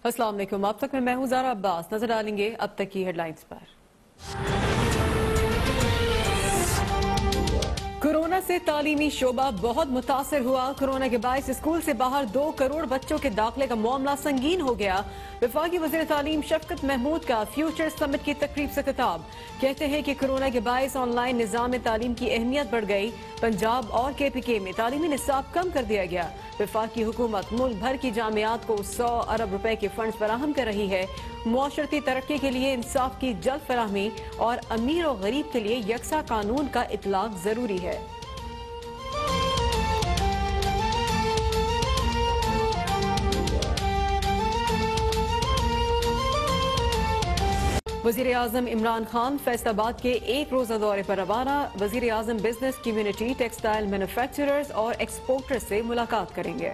السلام علیکم، آپ تک میں ہوں زارا عباس. نظر ڈالیں گے اب تک کی ہیڈ لائنز پر. کورونا سے تعلیمی شعبہ بہت متاثر ہوا. کورونا کے باعث اسکول سے باہر 2 کروڑ بچوں کے داخلے کا معاملہ سنگین ہو گیا. وفاقی وزیر تعلیم شفقت محمود کا فیوچر سمٹ کی تقریب سے خطاب. کہتے ہیں کہ کورونا کے باعث آن لائن نظام تعلیم کی اہمیت بڑھ گئی. پنجاب اور KPK میں تعلیمی نصاب کم کر دیا گیا. وفاقی حکومت ملک بھر کی جامعات کو 100 ارب روپے کے فنڈز فراہم کر رہی ہے. معاشرتی ترقی کے لیے انصاف کی جلد فراہمی اور امیر و غریب کے لیے یکساں قانون کا اطلاق ضروری ہے. وزیر اعظم عمران خان فیصل آباد کے 1 روزہ دورے پر روانہ. وزیر اعظم بزنس کمیونٹی، ٹیکسٹائل مینوفیکچررز اور ایکسپورٹرز سے ملاقات کریں گے.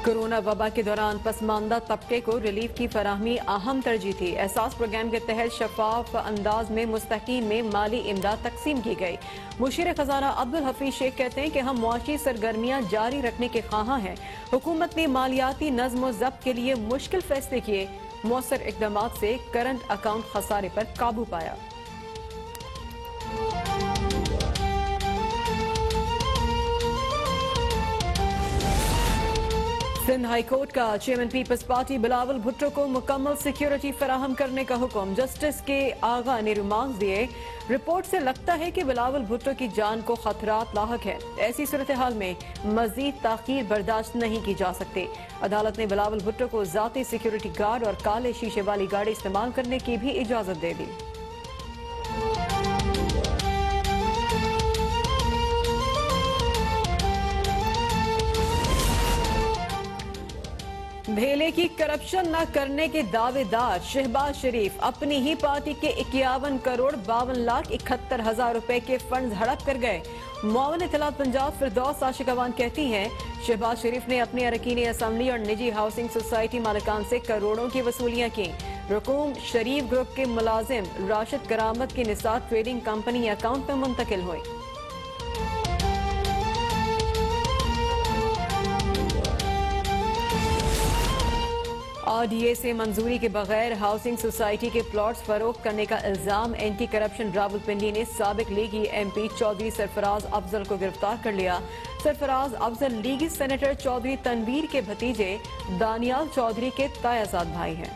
کورونا وبا کے دوران پسماندہ طبقے کو ریلیف کی فراہمی اہم ترجیح تھی. احساس پروگرام کے تحت شفاف انداز میں مستحقین میں مالی امداد تقسیم کی گئی. مشیر خزانہ عبدالحفیظ شیخ کہتے ہیں کہ ہم معاشی سرگرمیاں جاری رکھنے کے خواہاں ہیں. حکومت نے مالیاتی نظم و ضبط کے لیے مشکل فیصلے کیے. مؤثر اقدامات سے کرنٹ اکاؤنٹ خسارے پر قابو پایا. سندھ ہائی کورٹ کا chairman Peoples Party Bilawal Bhutto کو مکمل سیکیورٹی فراہم کرنے کا حکم. جسٹس کے آغا نے ریمارکس دیے. رپورٹ سے لگتا ہے کہ بلاول بھٹو کی جان کو خطرات لاحق ہے. ایسی صورتحال میں مزید تاخیر برداشت نہیں کی جا سکتی. عدالت نے بلاول بھٹو کو ذاتی سیکیورٹی گارڈ اور کالے شیشے والی گاڑی استعمال کرنے کی بھی اجازت دے دی. بھیلے کی کرپشن نہ کرنے کے دعوے دار شہباز شریف اپنی ہی پارٹی کے 51 کروڑ 52 لاکھ 71 ہزار روپے کے فنڈز ہڑپ کر گئے. معاون اطلاعات پنجاب فردوس عاشقوان کہتی ہیں شہباز شریف نے اپنے اراکین اسمبلی اور نجی ہاؤسنگ سوسائٹی مالکان سے کروڑوں کی وصولیاں کی. رقوم شریف گروپ کے ملازم راشد کرامت کی نثار ٹریڈنگ کمپنی اکاؤنٹ میں منتقل ہوئی. RDA سے منظوری کے بغیر ہاؤسنگ سوسائٹی کے پلاٹس فروخت کرنے کا الزام. اینٹی کرپشن راولپنڈی نے سابق لیگی MP چودھری سرفراز افضل کو گرفتار کر لیا. سرفراز افضل لیگی سینیٹر چودھری تنویر کے بھتیجے دانیال چودھری کے تایازاد بھائی ہیں.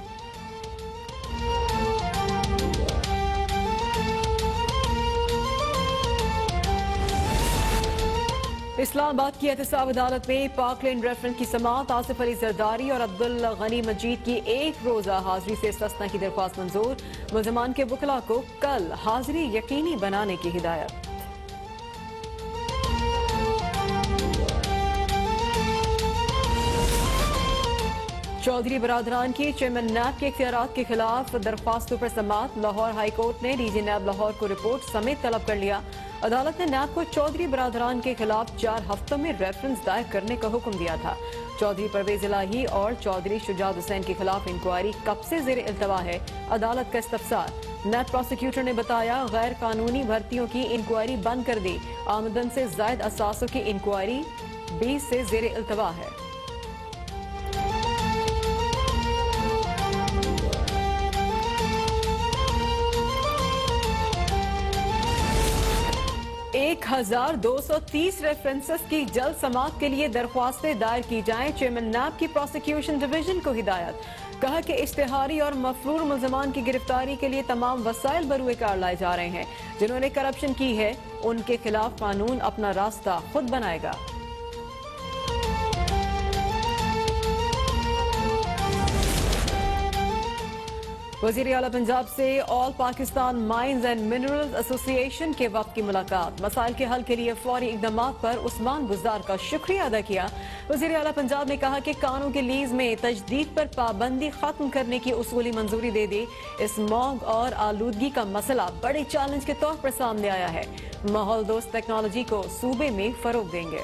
اسلام آباد کی احتساب عدالت میں پاک لینڈ ریفرنس کی سماعت. آصف علی زرداری اور عبدالغنی مجید کی 1 روزہ حاضری سے استثناء کی درخواست منظور. ملزمان کے وکلاء کو کل حاضری یقینی بنانے کی ہدایت. چودھری برادران کی چیئرمین نیب کے اختیارات کے خلاف درخواستوں پر سماعت. لاہور ہائی کورٹ نے DG نیب لاہور کو رپورٹ سمیت طلب کر لیا. عدالت نے نیب کو چودھری برادران کے خلاف 4 ہفتوں میں ریفرنس دائر کرنے کا حکم دیا تھا. چودھری پرویز الہی اور چودھری شجاعت حسین کے خلاف انکوائری کب سے زیر التوا ہے؟ عدالت کا استفسار. نیب پروسیکیوٹر نے بتایا غیر قانونی بھرتیوں کی انکوائری بند کر دی. آمدن سے زائد اثاثوں کی انکوائری 20 سے زیر التوا ہے. ایک 1230 ریفرنسز کی جلد سماعت کے لیے درخواستیں دائر کی جائیں. چیئرمین نیب کی پروسیکیوشن ڈویژن کو ہدایت. کہا کہ اشتہاری اور مفرور ملزمان کی گرفتاری کے لیے تمام وسائل بروئے کار لائے جا رہے ہیں. جنہوں نے کرپشن کی ہے ان کے خلاف قانون اپنا راستہ خود بنائے گا. وزیر اعلیٰ پنجاب سے آل پاکستان مائنز اینڈ منرلز ایسوسی ایشن کے وفد کی ملاقات. مسائل کے حل کے لیے فوری اقدامات پر عثمان گزار کا شکریہ ادا کیا. وزیر اعلیٰ پنجاب نے کہا کہ کانوں کے لیز میں تجدید پر پابندی ختم کرنے کی اصولی منظوری دے دی. اسموگ اور آلودگی کا مسئلہ بڑے چیلنج کے طور پر سامنے آیا ہے. ماحول دوست ٹیکنالوجی کو صوبے میں فروغ دیں گے.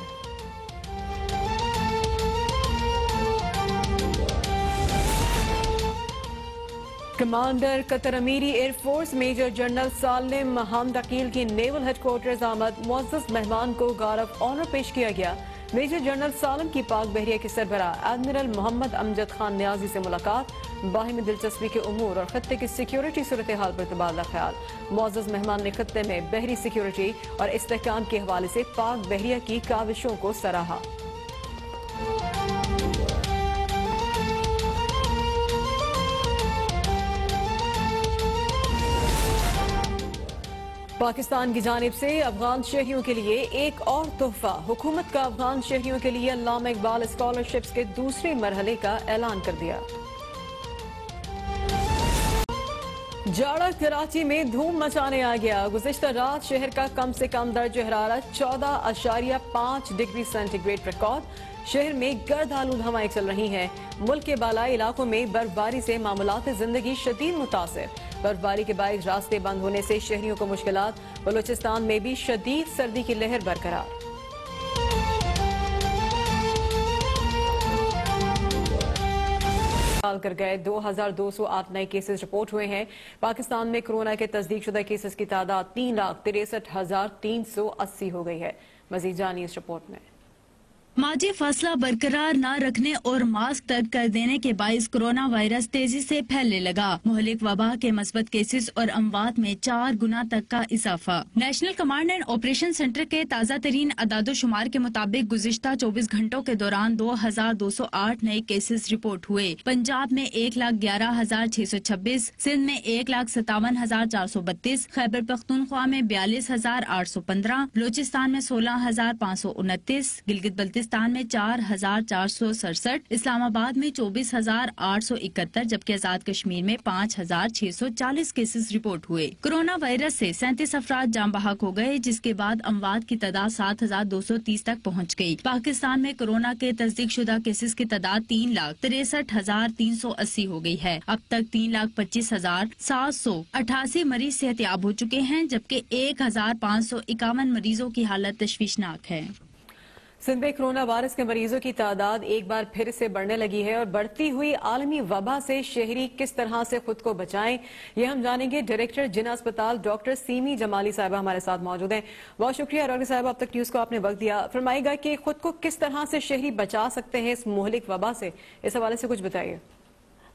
کمانڈر قطر امیری ایئر فورس میجر جنرل سالم حامد عقیل کی نیول ہیڈ کوارٹرز آمد. معزز مہمان کو گارڈ آف آنر پیش کیا گیا. मेजर जनरल सालम की पाक बहरिया के सरबराह एडमिरल मोहम्मद अमजद खान न्याजी से मुलाकात, बाहिमी दिलचस्पी के उमूर और खत्ते की सिक्योरिटी सूरत हाल पर तबादला ख्याल। मुअज़्ज़ज़ मेहमान ने खत्ते में बहरी सिक्योरिटी और इस्तेहकाम के हवाले से पाक बहरिया की काविशों को सराहा। पाकिस्तान की जानिब से अफगान शहरियों के लिए एक और तोहफा। हुकूमत का अफगान शहरियों के लिए अल्लामा इकबाल स्कॉलरशिप्स के दूसरे मरहले का ऐलान कर दिया। जाड़ा कराची में धूम मचाने आ गया। गुज़िश्ता रात शहर का कम से कम दर्जे हरारत 14.5 डिग्री सेंटीग्रेड रिकॉर्ड। शहर में गर्द आलूद हवाएं चल रही हैं। मुल्क के बालाई इलाकों में बर्फबारी से मामूलात जिंदगी शदीद मुतासिर। बर्फबारी के बायस रास्ते बंद होने से शहरियों को मुश्किलात। बलूचिस्तान में भी शदीद सर्दी की लहर बरकरार। कर गए 2208 नए केसेस रिपोर्ट हुए हैं। पाकिस्तान में कोरोना के तस्दीक शुदा केसेस की तादाद 3,63,380 हो गई है। मजीद जानिए इस रिपोर्ट में। माजी फासला बरकरार न रखने और मास्क तर्क कर देने के बायस कोरोना वायरस तेजी से फैलने लगा। मुहलिक वबा के मस्बत केसेस और अमवात में 4 गुना तक का इजाफा। National command and operation centre के ताज़ा तरीन अदादोशुमार के मुताबिक गुज़िश्ता 24 घंटों के दौरान 2208 नए केसेस रिपोर्ट हुए। पंजाब में 1,11,626, सिंध में 1,57,432, खैबर पख्तूनख्वा में 42,815, बलूचिस्तान में 16,529, गिलगित बल्तिस्तान में 4,467, इस्लामाबाद में 24,871, जबकि आजाद कश्मीर में 5,640 केसेस रिपोर्ट हुए। कोरोना वायरस से 37 अफराद जान बहक हो गए, जिसके बाद अमवात की तादाद 7,230 तक पहुँच गयी। पाकिस्तान में कोरोना के तस्दीक शुदा केसेस की तादाद 3,63,380 हो गयी है। अब तक 3,25,788 मरीज सेहतयाब हो चुके हैं, जबकि 1,551 मरीजों की हालत तशवीशनाक है। सिंध में कोरोना वायरस के मरीजों की तादाद एक बार फिर से बढ़ने लगी है और बढ़ती हुई आलमी वबा से शहरी किस तरह से खुद को बचाएं, ये हम जानेंगे। डायरेक्टर जिना अस्पताल डॉक्टर सीमी जमाली साहिबा हमारे साथ मौजूद हैं। बहुत शुक्रिया डॉक्टर साहिबा, अब तक न्यूज को आपने वक्त दिया। फरमाइएगा कि खुद को किस तरह से शहरी बचा सकते हैं इस मुहलिक वबा से, इस हवाले से कुछ बताइए।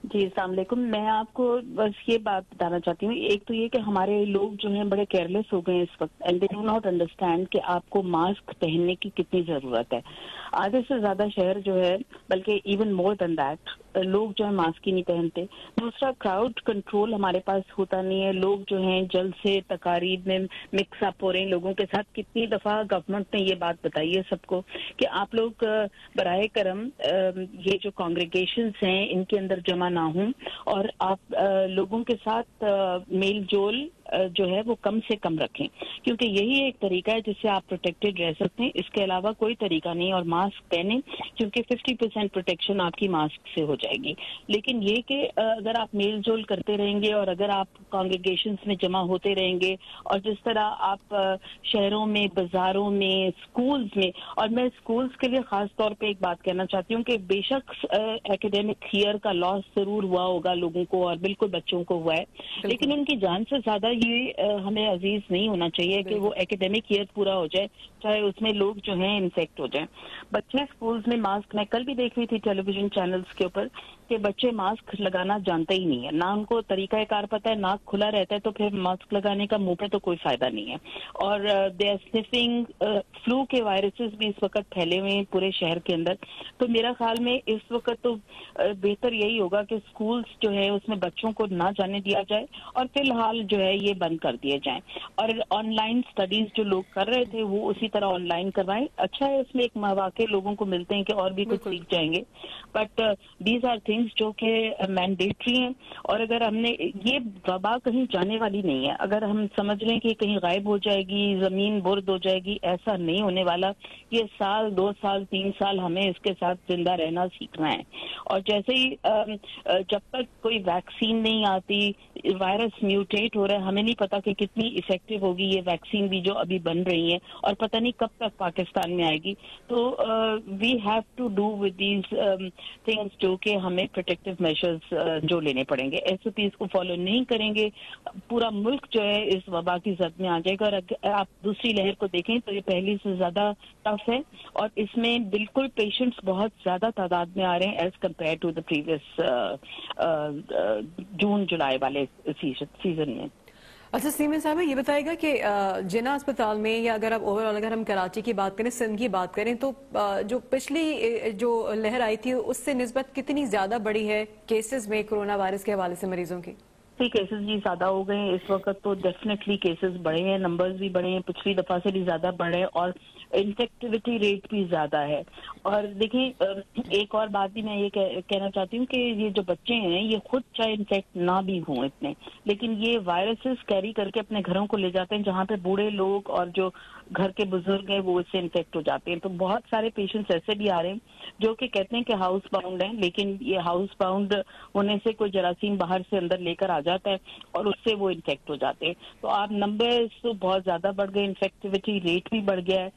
जी अस्सलाम वालेकुम। मैं आपको बस ये बात बताना चाहती हूँ। एक तो ये कि हमारे लोग जो हैं बड़े केयरलेस हो गए हैं इस वक्त, and they do not understand कि आपको मास्क पहनने की कितनी जरूरत है। आधे से ज्यादा शहर जो है, बल्कि इवन मोर देन दैट, लोग जो है मास्क ही नहीं पहनते। दूसरा, क्राउड कंट्रोल हमारे पास होता नहीं है। लोग जो हैं जल्द से तकारीब में मिक्स अप हो रहे हैं लोगों के साथ। कितनी दफा गवर्नमेंट ने ये बात बताई है सबको कि आप लोग बराए करम ये जो कांग्रेगेशंस हैं इनके अंदर जमा ना हूं और आप लोगों के साथ मेल जोल जो है वो कम से कम रखें, क्योंकि यही एक तरीका है जिससे आप प्रोटेक्टेड रह सकते हैं। इसके अलावा कोई तरीका नहीं। और मास्क पहने, क्योंकि 50% प्रोटेक्शन आपकी मास्क से हो जाएगी। लेकिन ये कि अगर आप मेल जोल करते रहेंगे और अगर आप कांग्रेगेशंस में जमा होते रहेंगे और जिस तरह आप शहरों में, बाजारों में, स्कूल्स में, और मैं स्कूल्स के लिए खास तौर पे एक बात कहना चाहती हूँ कि बेशक एकेडमिक ईयर का लॉस जरूर हुआ होगा लोगों को और बिल्कुल बच्चों को हुआ है, लेकिन उनकी जान से ज्यादा ये हमें अजीज नहीं होना चाहिए कि वो एकेडमिक ईयर पूरा हो जाए चाहे उसमें लोग जो हैं इन्फेक्ट हो जाएं। बच्चे स्कूल्स में मास्क, मैं कल भी देख रही थी टेलीविजन चैनल्स के ऊपर कि बच्चे मास्क लगाना जानते ही नहीं है, ना उनको तरीका कार पता है, नाक खुला रहता है, तो फिर मास्क लगाने का मुंह पे तो कोई फायदा नहीं है। और दे आर स्निफिंग, फ्लू के वायरसेस भी इस वक्त फैले हुए हैं पूरे शहर के अंदर। तो मेरा ख्याल में इस वक्त तो बेहतर यही होगा कि स्कूल्स जो है उसमें बच्चों को ना जाने दिया जाए और फिलहाल जो है ये बंद कर दिए जाएं। और ऑनलाइन स्टडीज जो लोग कर रहे थे वो उसी तरह ऑनलाइन करवाएं। अच्छा है, इसमें एक मौके लोगों को मिलते हैं कि और भी कुछ सीख जाएंगे, बट दीज आर थिंग्स जो कि मैंडेटरी हैं। और अगर हमने ये वबा कहीं जाने वाली नहीं है, अगर हम समझ लें कि कहीं गायब हो जाएगी, जमीन बुर्द हो जाएगी, ऐसा नहीं होने वाला। ये साल, 2 साल, 3 साल हमें इसके साथ जिंदा रहना सीखना है। और जैसे ही जब तक कोई वैक्सीन नहीं आती, वायरस म्यूटेट हो रहा है, हमें नहीं पता कि कितनी इफेक्टिव होगी ये वैक्सीन भी जो अभी बन रही है, और पता नहीं कब तक पाकिस्तान में आएगी। तो we have to do with these things जो कि हमें प्रोटेक्टिव मेजर्स जो लेने पड़ेंगे। SOPs को फॉलो नहीं करेंगे, पूरा मुल्क जो है इस वबा की जद में आ जाएगा। और अगर आप दूसरी लहर को देखें तो ये पहले से ज्यादा टफ है और इसमें बिल्कुल पेशेंट्स बहुत ज्यादा तादाद में आ रहे हैं as compared to the previous June July वाले सीजन में। अच्छा सीमेन साहब, ये बताएगा कि जिना अस्पताल में, या अगर आप ओवरऑल अगर हम कराची की बात करें, सिंध की बात करें, तो जो पिछली जो लहर आई थी उससे निस्बत कितनी ज्यादा बढ़ी है केसेस में कोरोना वायरस के हवाले से मरीजों की? केसेस भी ज्यादा हो गए हैं इस वक्त, तो डेफिनेटली केसेस बढ़े हैं, नंबर्स भी बढ़े हैं, पिछली दफा से भी ज्यादा बढ़े हैं और इन्फेक्टिविटी रेट भी ज्यादा है। और देखिए एक और बात भी मैं ये कहना चाहती हूँ कि ये जो बच्चे हैं ये खुद चाहे इन्फेक्ट ना भी हों इतने, लेकिन ये वायरसेस कैरी करके अपने घरों को ले जाते हैं, जहाँ पे बूढ़े लोग और जो घर के बुजुर्ग हैं वो इससे इन्फेक्ट हो जाते हैं। तो बहुत सारे पेशेंट्स ऐसे भी आ रहे हैं जो कि कहते हैं कि हाउस बाउंड हैं, लेकिन ये हाउस बाउंड होने से कोई जरासीम बाहर से अंदर लेकर आ जाता है और उससे वो इन्फेक्ट हो जाते हैं। तो आप नंबर्स तो बहुत ज्यादा बढ़ गए, इन्फेक्टिविटी रेट भी बढ़ गया है।